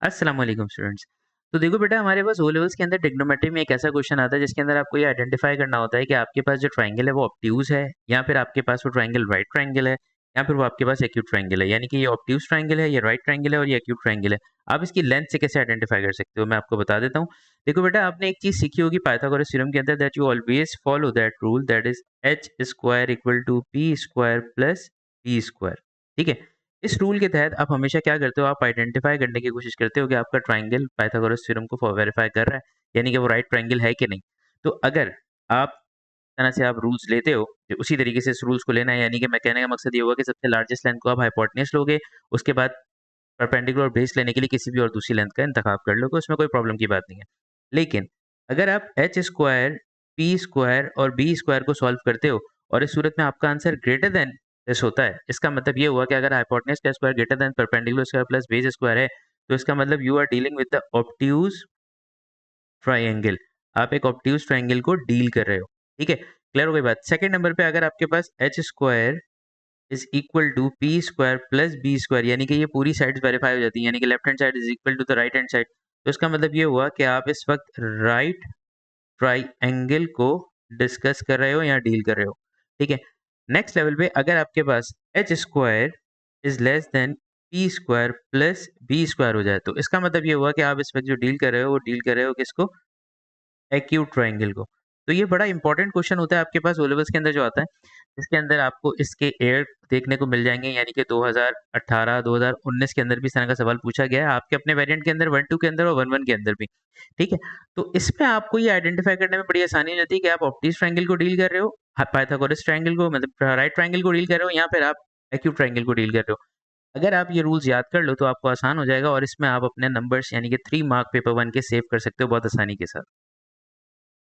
अस्सलाम वालेकुम स्टूडेंट्स। तो देखो बेटा, हमारे पास ओ लेवल्स के अंदर ट्रिग्नोमेट्री में एक ऐसा क्वेश्चन आता है जिसके अंदर आपको ये आइडेंटिफाई करना होता है कि आपके पास जो ट्रायंगल है वो ऑब्ट्यूज है, या फिर आपके पास वो ट्रायंगल राइट ट्रायंगल है, या फिर वो आपके पास एक्यूट ट्रायंगल है। यानी कि ये ऑब्ट्यूज ट्रायंगल है, ये राइट ट्रायंगल है और ये एक्यूट ट्रायंगल है। आप इसकी लेंथ से कैसे आइडेंटिफाई कर सकते हो, मैं आपको बता देता हूँ। देखो बेटा, आपने एक चीज सीखी होगी पाइथागोरस थ्योरम के अंदर, that you always follow that rule, that is H square equal to P square plus B square. ठीक है। इस रूल के तहत आप हमेशा क्या करते हो, आप आइडेंटिफाई करने की कोशिश करते हो कि आपका ट्रायंगल पाइथागोरस थ्योरम को वेरीफाई कर रहा है, यानी कि वो राइट ट्रायंगल है कि नहीं। तो अगर आप तरह से आप रूल्स लेते हो, तो उसी तरीके से इस रूल्स को लेना है। यानी कि मैं कहने का मकसद ये हुआ कि सबसे लार्जेस्ट लेंथ को आप हाइपोटेन्यूज लोगे, उसके बाद परपेंडिकुलर बेस लेने के लिए किसी भी और दूसरी लेंथ का इंतखाब कर लोगे, उसमें कोई प्रॉब्लम की बात नहीं है। लेकिन अगर आप एच स्क्वायर, पी स्क्वायर और बी स्क्वायर को सॉल्व करते हो और इस सूरत में आपका आंसर ग्रेटर देन दिस होता है, इसका मतलब ये हुआ कि अगर हाइपोटेन्यूज का square greater than perpendicular square plus base square है, तो इसका मतलब you are dealing with the obtuse triangle. आप एक ऑब्ट्यूज ट्रायंगल को डील कर रहे हो। ठीक है, क्लियर हो गई बात। सेकंड नंबर पे अगर आपके पास H square is equal to P square plus B square, यानी कि ये पूरी साइड्स वेरीफाई हो जाती है, यानी कि left hand side is equal to the right hand side. तो इसका मतलब ये हुआ कि आप इस वक्त राइट ट्राइएंगल को डिस्कस कर रहे हो या डील कर रहे हो। ठीक है। नेक्स्ट लेवल पे अगर आपके पास H square is less than P square plus B square हो जाए, तो इसका मतलब ये हुआ कि आप इस वक्त जो डील कर रहे हो वो डील कर रहे हो किसको, एक्यूट ट्रायंगल को। तो ये बड़ा इंपॉर्टेंट क्वेश्चन होता है आपके पास ओ लेवल्स के अंदर जो आता है, इसके अंदर आपको इसके एयर देखने को मिल जाएंगे। यानी कि 2018 2019 के अंदर भी इस तरह का सवाल पूछा गया है, आपके अपने वेरिएंट के अंदर 1-2 के अंदर और 1-1 के अंदर भी। ठीक है। तो इसमें आपको ये आइडेंटिफाई करने में बड़ी आसानी हो जाती है कि आप ऑप्टिक ट्रायंगल को डील कर रहे हो, पाइथागोरस ट्रायंगल को मतलब राइट ट्रायंगल को डील कर रहे हो, या फिर आप एक्यूट ट्रायंगल को डील कर रहे हो। अगर आप ये रूल्स याद कर लो तो आपको आसान हो जाएगा और इसमें आप अपने नंबर्स यानी कि 3 मार्क पेपर 1 के सेव कर सकते हो बहुत आसानी के साथ।